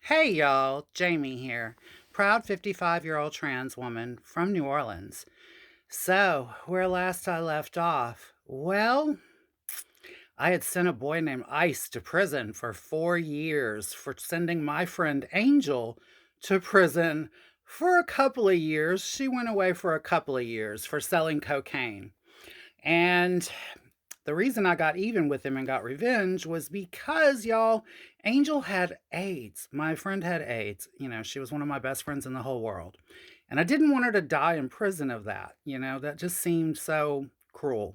Hey y'all, Jamie here. Proud 55-year-old trans woman from New Orleans. So, where last I left off? Well, I had sent a boy named Ice to prison for 4 years for sending my friend Angel to prison for a couple of years. She went away for a couple of years for selling cocaine. And the reason I got even with him and got revenge was because, y'all, Angel had AIDS. My friend had AIDS. She was one of my best friends in the whole world. And I didn't want her to die in prison of that. That just seemed so cruel.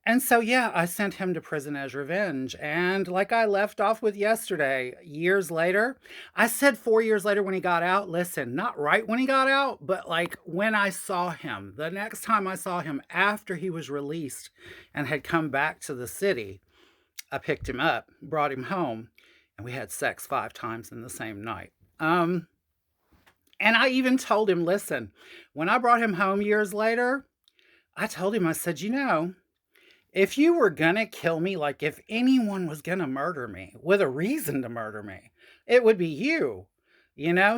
And so, yeah, I sent him to prison as revenge. And like I left off with yesterday, years later, I said 4 years later when he got out. Listen, not right when he got out, but like when I saw him, the next time I saw him after he was released and had come back to the city, I picked him up, brought him home, and we had sex 5 times in the same night. And I even told him, listen, when I brought him home years later, I told him, I said, if you were gonna kill me, like if anyone was gonna murder me with a reason to murder me, it would be you.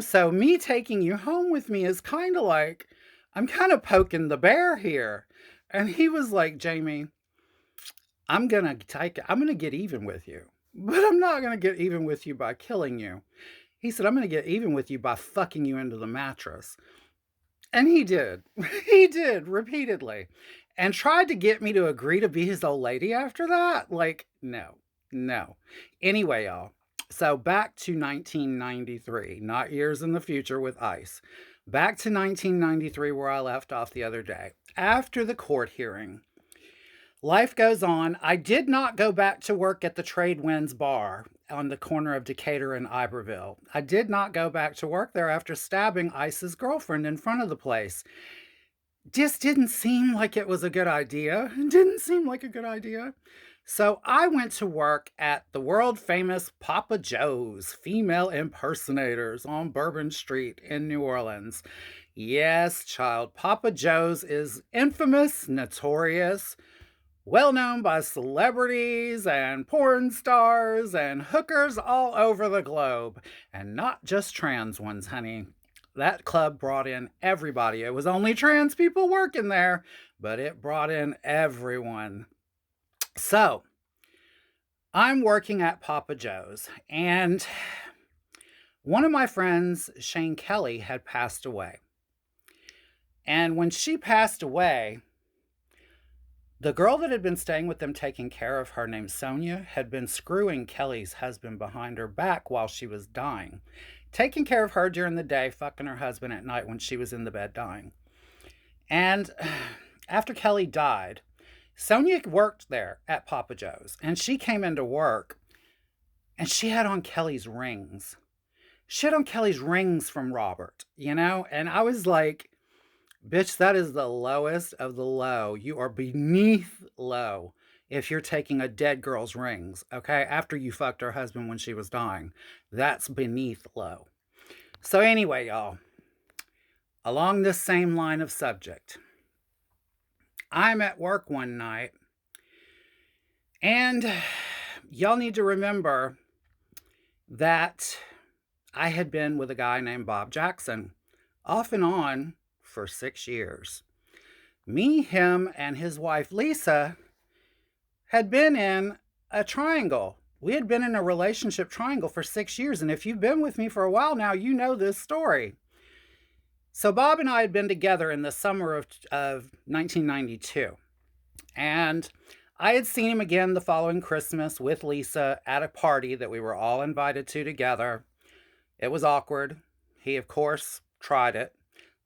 So me taking you home with me is kind of like I'm kind of poking the bear here. And he was like, Jamie, I'm gonna get even with you. But I'm not gonna get even with you by killing you. He said, I'm gonna get even with you by fucking you into the mattress. And he did. He did repeatedly and tried to get me to agree to be his old lady after that. Like, no, no. Anyway, y'all. So back to 1993, not years in the future with ICE. Back to 1993, where I left off the other day. After the court hearing, life goes on. I did not go back to work at the Trade Winds Bar on the corner of Decatur and Iberville. I did not go back to work there after stabbing Ice's girlfriend in front of the place. Just didn't seem like it was a good idea. It didn't seem like a good idea. So I went to work at the world famous Papa Joe's female impersonators on Bourbon Street in New Orleans. Yes, child, Papa Joe's is infamous, notorious, well known by celebrities and porn stars and hookers all over the globe. And not just trans ones, honey. That club brought in everybody. It was only trans people working there, but it brought in everyone. So I'm working at Papa Joe's, and one of my friends, Shane Kelly, had passed away. And when she passed away, the girl that had been staying with them taking care of her, named Sonia, had been screwing Kelly's husband behind her back while she was dying, taking care of her during the day, fucking her husband at night when she was in the bed dying. And after Kelly died, Sonia worked there at Papa Joe's, and she came into work and she had on Kelly's rings. She had on Kelly's rings from Robert. And I was like, bitch, that is the lowest of the low. You are beneath low if you're taking a dead girl's rings, okay? After you fucked her husband when she was dying. That's beneath low. So, anyway, y'all, along this same line of subject, I'm at work one night, and y'all need to remember that I had been with a guy named Bob Jackson off and on for 6 years. Me, him, and his wife Lisa had been in a triangle. We had been in a relationship triangle for 6 years. And if you've been with me for a while now, you know this story. So Bob and I had been together in the summer of 1992. And I had seen him again the following Christmas with Lisa at a party that we were all invited to together. It was awkward. He, of course, tried it,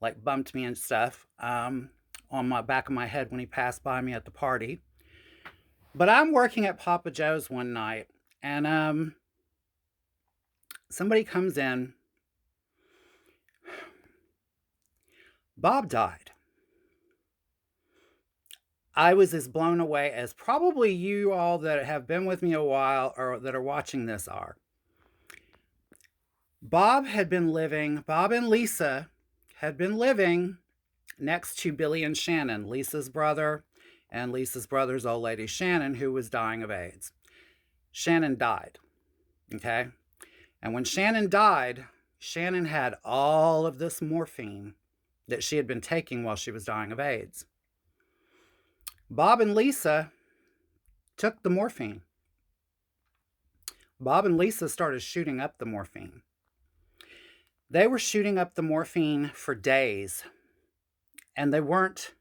like bumped me and stuff on my back of my head when he passed by me at the party. But I'm working at Papa Joe's one night, and somebody comes in. Bob died. I was as blown away as probably you all that have been with me a while or that are watching this are. Bob and Lisa had been living next to Billy and Shannon, Lisa's brother, and Lisa's brother's old lady, Shannon, who was dying of AIDS. Shannon died, okay? And when Shannon died, Shannon had all of this morphine that she had been taking while she was dying of AIDS. Bob and Lisa took the morphine. Bob and Lisa started shooting up the morphine. They were shooting up the morphine for days, and they weren't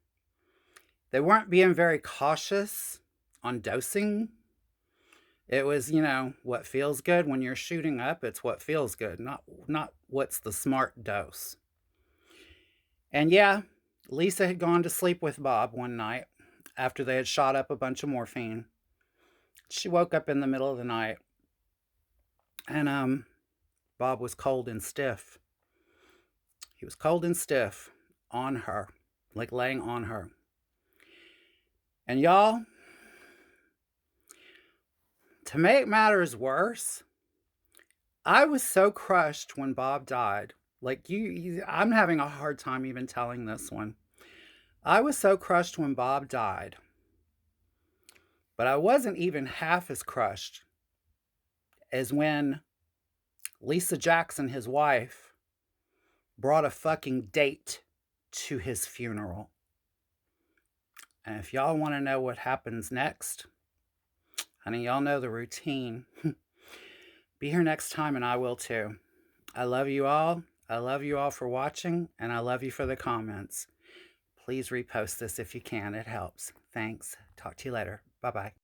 being very cautious on dosing. It was, what feels good when you're shooting up, it's what feels good, not what's the smart dose. And yeah, Lisa had gone to sleep with Bob one night after they had shot up a bunch of morphine. She woke up in the middle of the night, and Bob was cold and stiff. He was cold and stiff on her, like laying on her. And y'all, to make matters worse, I was so crushed when Bob died. Like I'm having a hard time even telling this one. I was so crushed when Bob died, but I wasn't even half as crushed as when Lisa Jackson, his wife, brought a fucking date to his funeral. And if y'all want to know what happens next, honey, y'all know the routine. Be here next time and I will too. I love you all. I love you all for watching, and I love you for the comments. Please repost this if you can. It helps. Thanks. Talk to you later. Bye-bye.